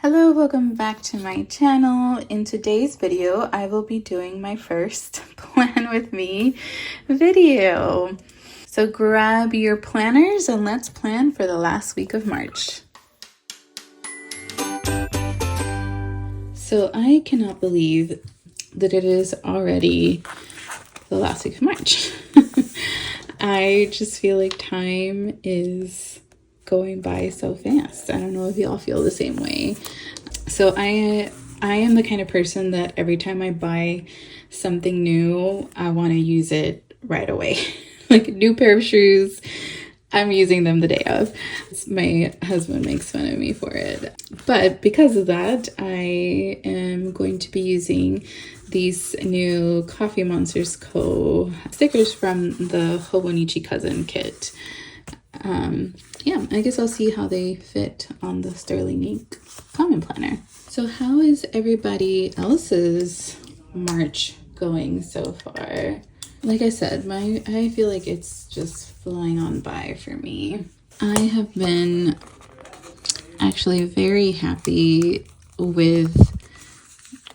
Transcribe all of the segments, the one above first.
Hello, welcome back to my channel. In today's video, I will be doing my first plan with me video. So grab your planners and let's plan for the last week of March. So I cannot believe that it is already the last week of March. I just feel like time is going by so fast. I don't know if y'all feel the same way. So I am the kind of person that every time I buy something new, I want to use it right away. Like a new pair of shoes, I'm using them the day of. My husband makes fun of me for it. But because of that, I am going to be using these new Coffee Monsters Co. stickers from the Hobonichi Cousin kit. Yeah, I guess I'll see how they fit on the Sterling Ink Comment Planner. So how is everybody else's March going so far? Like I said, I feel like it's just flying on by for me. I have been actually very happy with,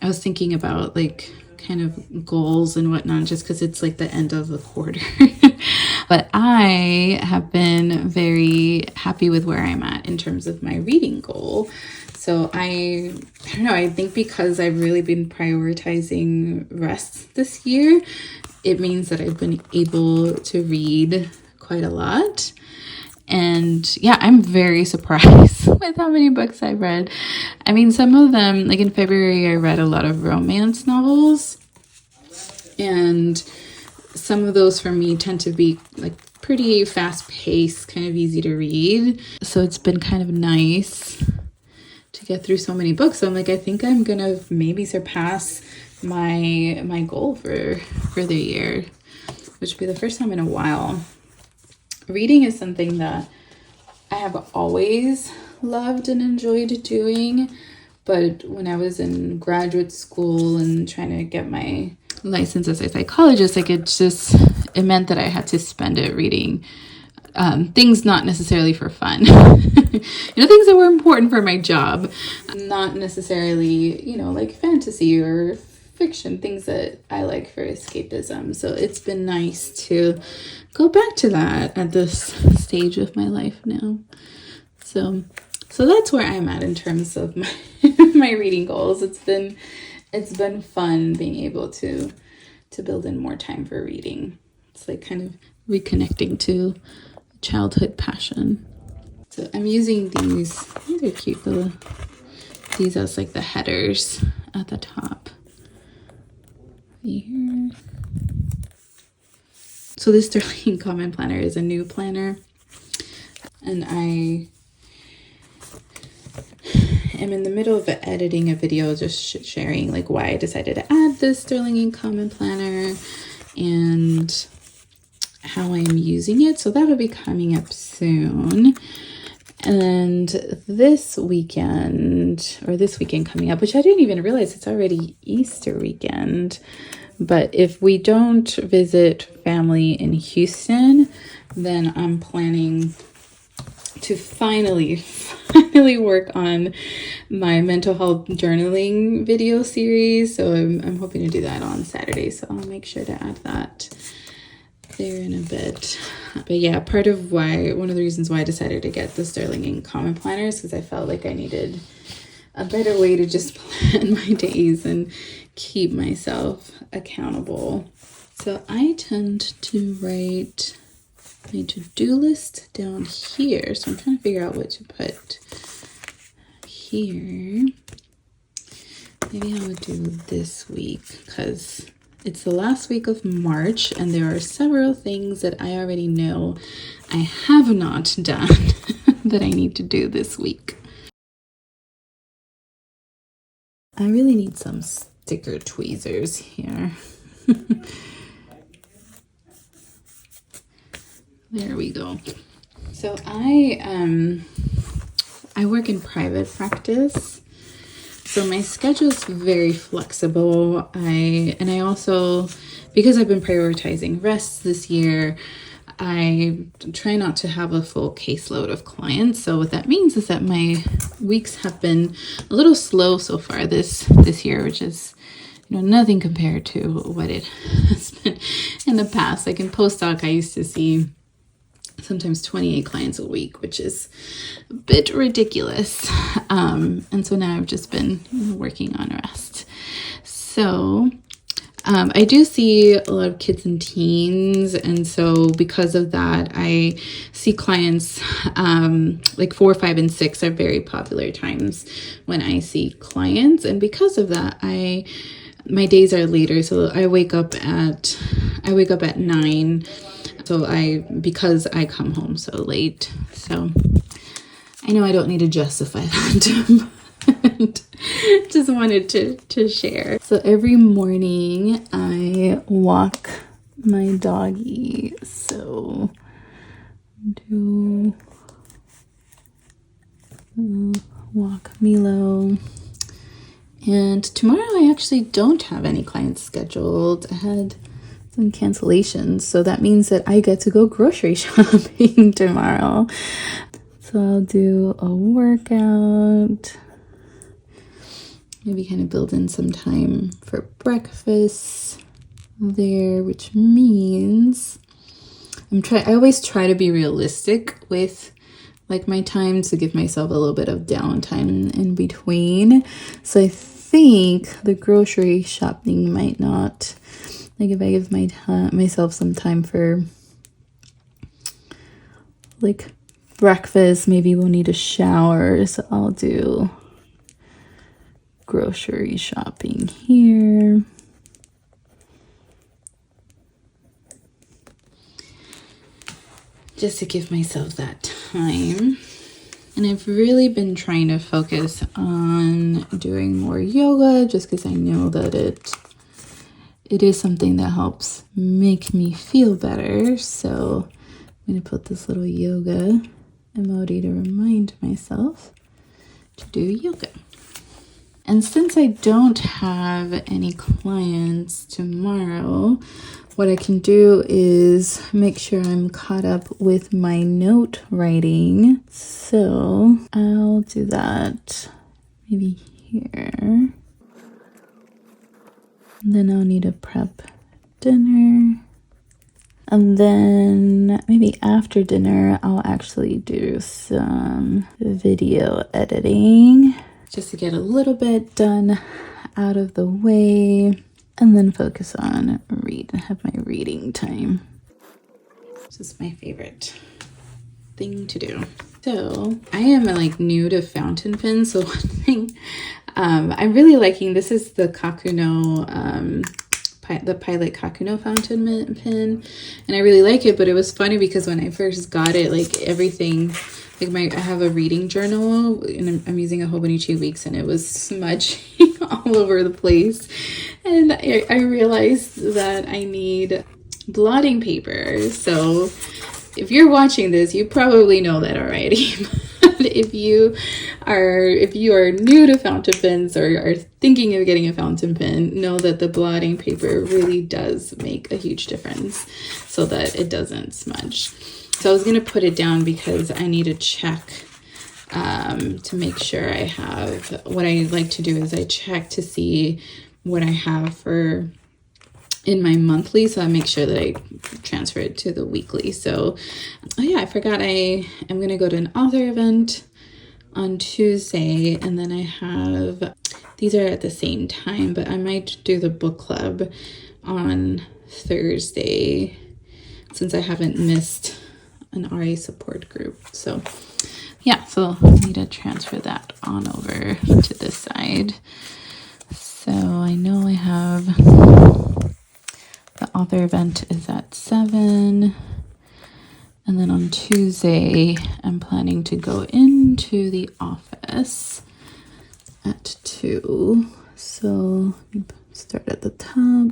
I was thinking about like kind of goals and whatnot, just because it's like the end of the quarter. But I have been very happy with where I'm at in terms of my reading goal. So I don't know, I think because I've really been prioritizing rest this year, it means that I've been able to read quite a lot. And yeah, I'm very surprised with how many books I've read. I mean, some of them, like in February, I read a lot of romance novels. And some of those for me tend to be like pretty fast paced, kind of easy to read. So it's been kind of nice to get through so many books. So I'm like, I think I'm gonna maybe surpass my goal for the year, which would be the first time in a while. Reading is something that I have always loved and enjoyed doing, but when I was in graduate school and trying to get my license as a psychologist, like it meant that I had to spend it reading things not necessarily for fun. Things that were important for my job, not necessarily, like fantasy or fiction, things that I like for escapism. So it's been nice to go back to that at this stage of my life now. So that's where I'm at in terms of my reading goals. It's been fun being able to build in more time for reading. It's like kind of reconnecting to childhood passion. So I'm using these are cute little, these as like the headers at the top here. So this Sterling Comment Planner is a new planner, and I am in the middle of editing a video, just sharing like why I decided to add this Sterling Ink Comment Planner and how I'm using it. So that'll be coming up soon. And this weekend coming up, which I didn't even realize it's already Easter weekend. But if we don't visit family in Houston, then I'm planning to finally work on my mental health journaling video series. So I'm hoping to do that on Saturday. So I'll make sure to add that there in a bit. But yeah, one of the reasons why I decided to get the Sterling Ink Comment Planner is because I felt like I needed a better way to just plan my days and keep myself accountable. So I tend to write my to-do list down here. So I'm trying to figure out what to put here. Maybe I would do this week because it's the last week of March and there are several things that I already know I have not done that I need to do this week. I really need some sticker tweezers here. There we go. So I work in private practice. So my schedule is very flexible. I also, because I've been prioritizing rest this year, I try not to have a full caseload of clients. So what that means is that my weeks have been a little slow so far this year, which is, you know, nothing compared to what it has been in the past. Like in postdoc, I used to see sometimes 28 clients a week, which is a bit ridiculous. And so now I've just been working on rest. So I do see a lot of kids and teens, and so because of that, I see clients like 4, 5, and 6 are very popular times when I see clients, and because of that, my days are later. So I wake up at 9. So because I come home so late. So I know I don't need to justify that. And just wanted to share. So every morning I walk my doggy. So do walk Milo. And tomorrow I actually don't have any clients scheduled. I had some cancellations, so that means that I get to go grocery shopping tomorrow. So I'll do a workout, maybe kind of build in some time for breakfast there, which means I always try to be realistic with like my time to give myself a little bit of downtime in between. So I think the grocery shopping might not, like if I give myself some time for like breakfast, maybe we'll need a shower, so I'll do grocery shopping here. Just to give myself that time. And I've really been trying to focus on doing more yoga just because I know that it is something that helps make me feel better. So I'm going to put this little yoga emoji to remind myself to do yoga. And since I don't have any clients tomorrow, what I can do is make sure I'm caught up with my note writing. So I'll do that maybe here. And then I'll need to prep dinner. And then maybe after dinner, I'll actually do some video editing just to get a little bit done out of the way. And then focus on have my reading time. This is my favorite thing to do. So I am like new to fountain pens. So one thing I'm really liking, this is the Kakuno, the Pilot Kakuno fountain pen. And I really like it, but it was funny because when I first got it, like everything, like I have a reading journal and I'm using a Hobonichi Weeks and it was smudging all over the place. And I realized that I need blotting paper. So if you're watching this, you probably know that already. But if you are new to fountain pens or are thinking of getting a fountain pen, know that the blotting paper really does make a huge difference so that it doesn't smudge. So I was going to put it down because I need to check to make sure I have, what I like to do is I check to see what I have in my monthly, so I make sure that I transfer it to the weekly. So, oh yeah, I forgot I am going to go to an author event on Tuesday, and then I have, these are at the same time, but I might do the book club on Thursday since I haven't missed an RA support group. So yeah, so I need to transfer that on over to this side. So I know I have the author event is at 7. And then on Tuesday, I'm planning to go into the office at 2. So start at the top.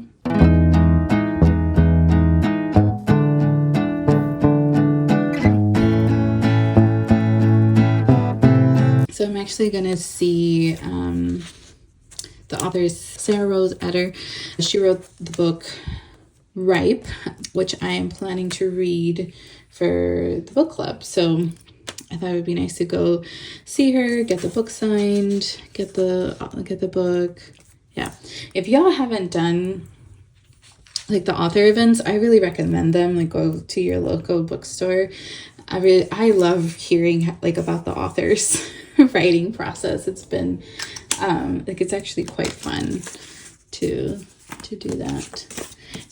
So I'm actually going to see the author is Sarah Rose Etter. She wrote the book Ripe, which I am planning to read for the book club. So I thought it would be nice to go see her, get the book signed, get the book. Yeah. If y'all haven't done like the author events, I really recommend them. Like, go to your local bookstore. I love hearing like about the author's writing process. It's been like, it's actually quite fun to do that.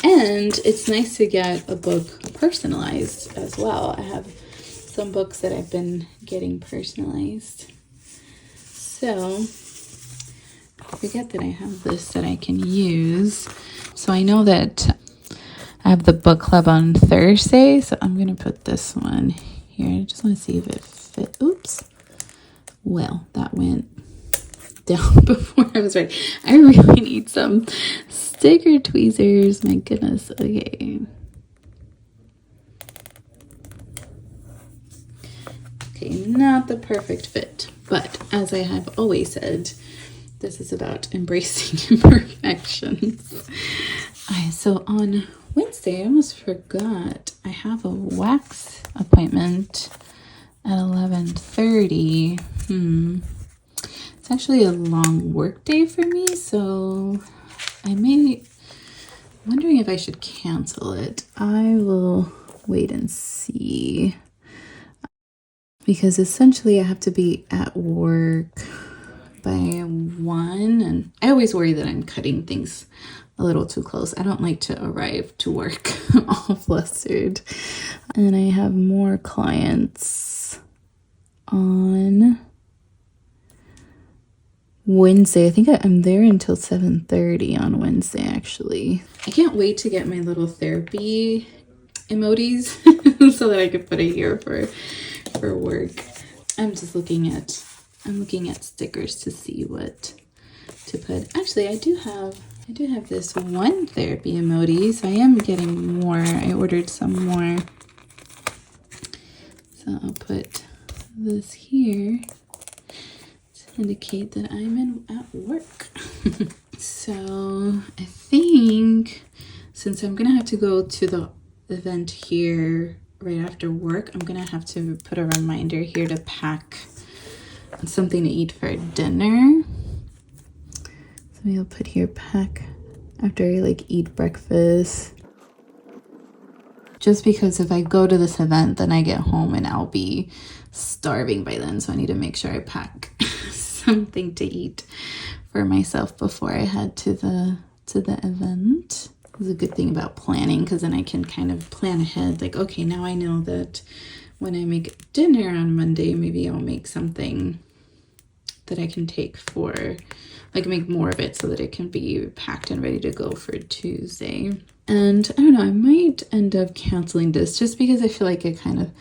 And it's nice to get a book personalized as well. I have some books that I've been getting personalized. So I forget that I have this that I can use. So I know that I have the book club on Thursday, so I'm going to put this one here. I just want to see if it fit. Oops. Well, that went down before I was ready. I really need some sticker tweezers. My goodness. Okay. Okay, not the perfect fit, but as I have always said, this is about embracing imperfections. So on Wednesday, I almost forgot, I have a wax appointment at 11:30. It's actually a long work day for me, so I'm wondering if I should cancel it. I will wait and see, because essentially I have to be at work by 1, and I always worry that I'm cutting things a little too close. I don't like to arrive to work all flustered. And I have more clients on Wednesday. I think I'm there until 7:30 on Wednesday, actually. I can't wait to get my little therapy emojis so that I can put it here for work. I'm looking at stickers to see what to put. Actually, I do have this one therapy emoji, so I am getting more. I ordered some more. So I'll put this here to indicate that I'm at work. So I think since I'm gonna have to go to the event here right after work, I'm gonna have to put a reminder here to pack something to eat for dinner. So maybe I'll put here, pack after I eat breakfast. Just because if I go to this event, then I get home and I'll be starving by then. So I need to make sure I pack something to eat for myself before I head to the event. It's a good thing about planning, because then I can kind of plan ahead. Like, okay, now I know that when I make dinner on Monday, maybe I'll make something that I can take for, make more of it so that it can be packed and ready to go for Tuesday. And I don't know, I might end up canceling this just because I feel like it kind of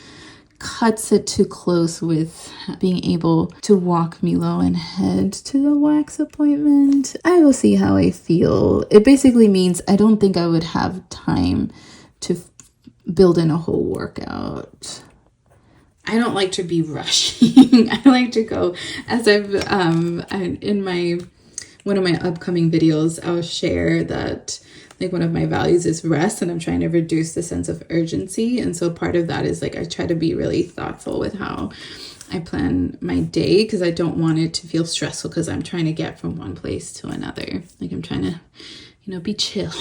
cuts it too close with being able to walk Milo and head to the wax appointment. I will see how I feel. It basically means I don't think I would have time to build in a whole workout. I don't like to be rushing. I like to go, as in one of my upcoming videos, I'll share that one of my values is rest, and I'm trying to reduce the sense of urgency. And so part of that is I try to be really thoughtful with how I plan my day, because I don't want it to feel stressful because I'm trying to get from one place to another. I'm trying to, be chill.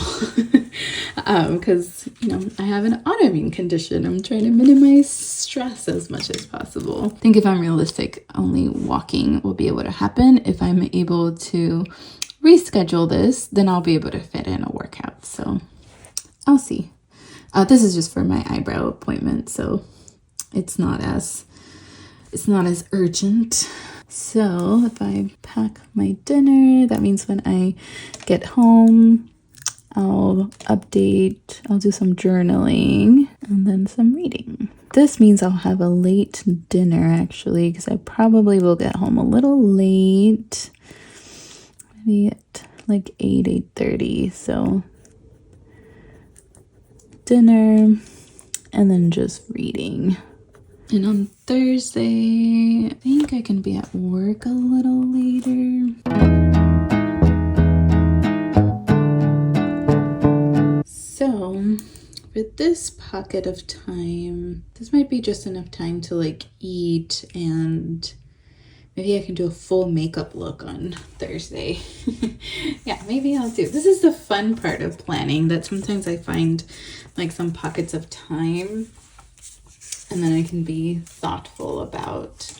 Because, I have an autoimmune condition. I'm trying to minimize stress as much as possible. I think if I'm realistic, only walking will be able to happen. If I'm able to reschedule this, then I'll be able to fit in a workout. So I'll see. This is just for my eyebrow appointment, so it's not as urgent. So if I pack my dinner, that means when I get home, I'll do some journaling and then some reading. This means I'll have a late dinner, actually, because I probably will get home a little late. Maybe at 8:30. So dinner and then just reading. And on Thursday, I think I can be at work a little later. So this pocket of time, this might be just enough time to like eat, and maybe I can do a full makeup look on Thursday. Yeah, maybe I'll do. This is the fun part of planning, that sometimes I find like some pockets of time and then I can be thoughtful about,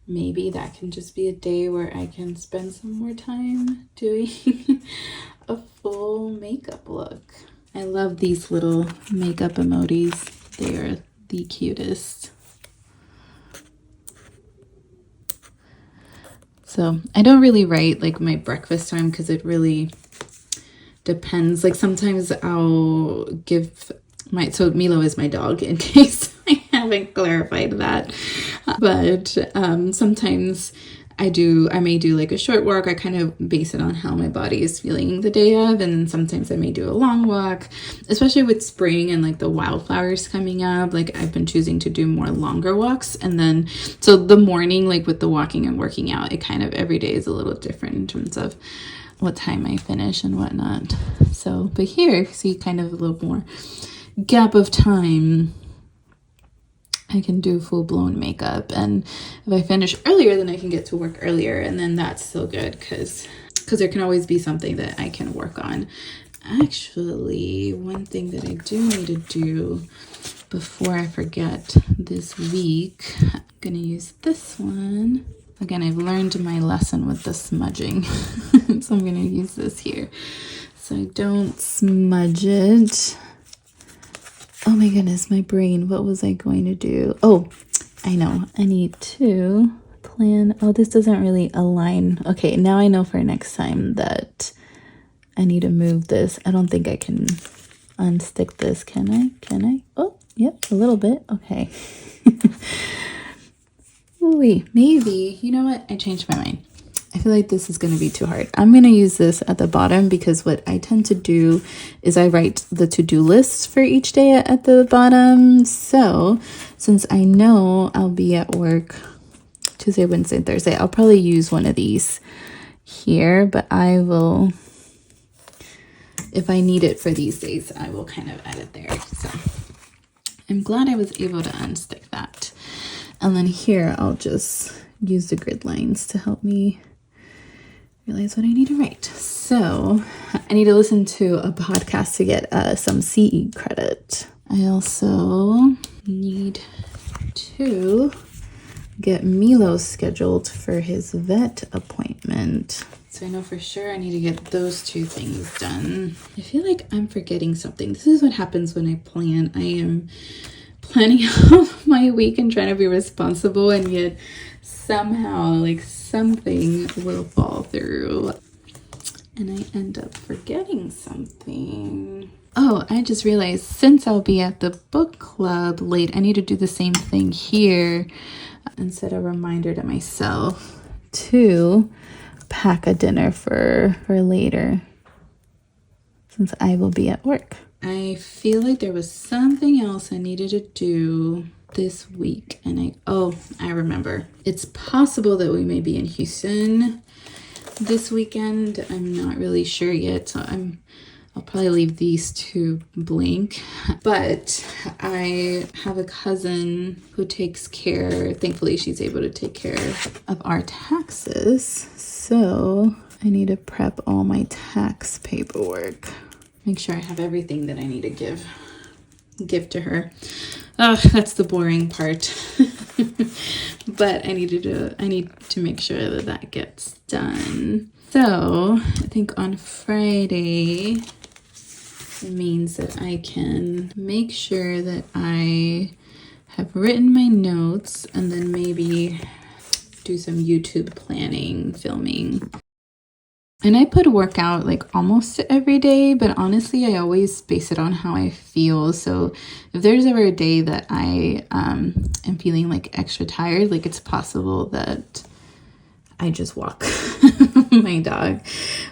maybe that can just be a day where I can spend some more time doing a full makeup look. I love these little makeup emojis. They are the cutest. So I don't really write like my breakfast time because it really depends. Like sometimes I'll give so Milo is my dog, in case I haven't clarified that. But sometimes I may do like a short walk. I kind of base it on how my body is feeling the day of. And sometimes I may do a long walk, especially with spring and like the wildflowers coming up. Like I've been choosing to do more longer walks. And then, so the morning, like with the walking and working out, it kind of every day is a little different in terms of what time I finish and whatnot. So, but here, see kind of a little more gap of time, I can do full-blown makeup. And if I finish earlier, then I can get to work earlier, and then that's still good because there can always be something that I can work on. Actually, one thing that I do need to do before I forget this week, I'm gonna use this one. Again, I've learned my lesson with the smudging. So I'm gonna use this here so I don't smudge it. Oh my goodness, my brain. What was I going to do? Oh, I know. I need to plan. Oh, this doesn't really align. Okay, now I know for next time that I need to move this. I don't think I can unstick this. Can I? Can I? Oh, yep, a little bit. Okay. Ooh, maybe. You know what? I changed my mind. I feel like this is going to be too hard. I'm going to use this at the bottom because what I tend to do is I write the to-do list for each day at the bottom. So since I know I'll be at work Tuesday, Wednesday, Thursday, I'll probably use one of these here, but I will, if I need it for these days, I will kind of add it there. So I'm glad I was able to unstick that. And then here, I'll just use the grid lines to help me realize what I need to write. So I need to listen to a podcast to get some CE credit. I also need to get Milo scheduled for his vet appointment. So I know for sure I need to get those two things done. I feel like I'm forgetting something. This is what happens when I plan. I am planning out my week and trying to be responsible, and yet somehow like something will fall through and I end up forgetting something. Oh, I just realized since I'll be at the book club late, I need to do the same thing here and set a reminder to myself to pack a dinner for later since I will be at work. I feel like there was something else I needed to do this week, and I remember. It's possible that we may be in Houston this weekend. I'm not really sure yet, so I'll probably leave these two blank. But I have a cousin who takes care, thankfully she's able to take care of our taxes, so I need to prep all my tax paperwork. Make sure I have everything that I need to give to her. Oh, that's the boring part. But I need to make sure that gets done. So I think on Friday it means that I can make sure that I have written my notes and then maybe do some YouTube planning, filming. And I put workout like almost every day, but honestly, I always base it on how I feel. So if there's ever a day that I am feeling like extra tired, like it's possible that I just walk my dog.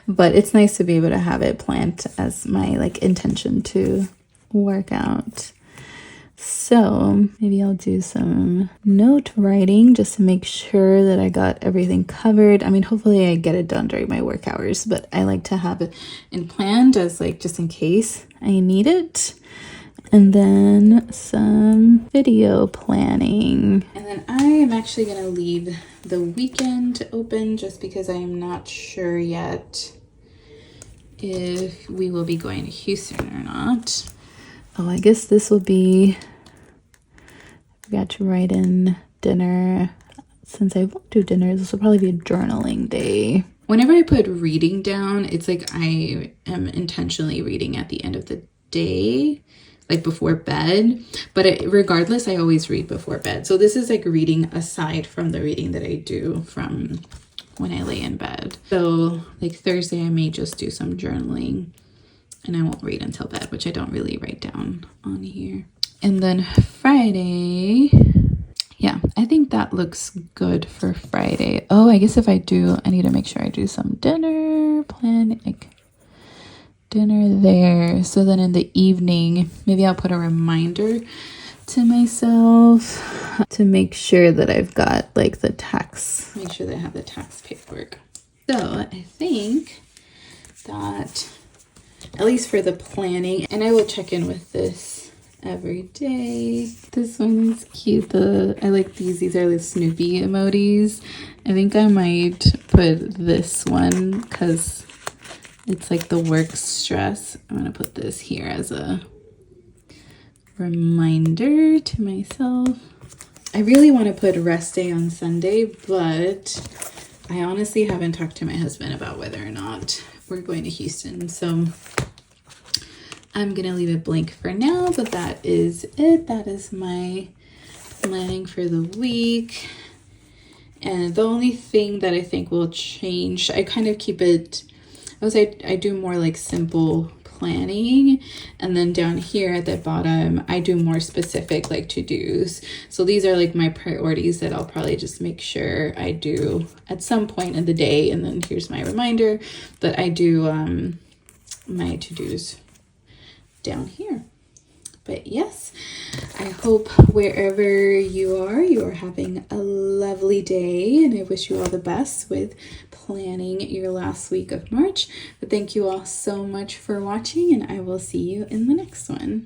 But it's nice to be able to have it planned as my like intention to work out. So maybe I'll do some note writing just to make sure that I got everything covered. I mean, hopefully I get it done during my work hours, but I like to have it in planned as like just in case I need it. and then some video planning. And then I am actually going to leave the weekend open just because I am not sure yet if we will be going to Houston or not. Oh, I guess this will be, I forgot to write in dinner. Since I won't do dinner, this will probably be a journaling day. Whenever I put reading down, it's like I am intentionally reading at the end of the day, like before bed. But regardless, I always read before bed. So this is like reading aside from the reading that I do from when I lay in bed. So like Thursday, I may just do some journaling and I won't read until bed, which I don't really write down on here. And then Friday, yeah, I think that looks good for Friday. Oh, I guess if I do, I need to make sure I do some dinner plan, like dinner there. So then in the evening, maybe I'll put a reminder to myself to make sure that I've got like the tax, make sure that I have the tax paperwork. So I think that at least for the planning, and I will check in with this every day. This one is cute. I like these. These are the Snoopy emojis. I think I might put this one because it's like the work stress. I'm gonna put this here as a reminder to myself. I really want to put rest day on Sunday, but I honestly haven't talked to my husband about whether or not we're going to Houston. So I'm gonna leave it blank for now, but that is it. That is my planning for the week. And the only thing that I think will change, I kind of keep it, I do more like simple planning, and then down here at the bottom I do more specific like to-dos. So these are like my priorities that I'll probably just make sure I do at some point in the day, and then here's my reminder that I do my to-dos down here. But yes, I hope wherever you are having a lovely day, and I wish you all the best with planning your last week of March. But thank you all so much for watching, and I will see you in the next one.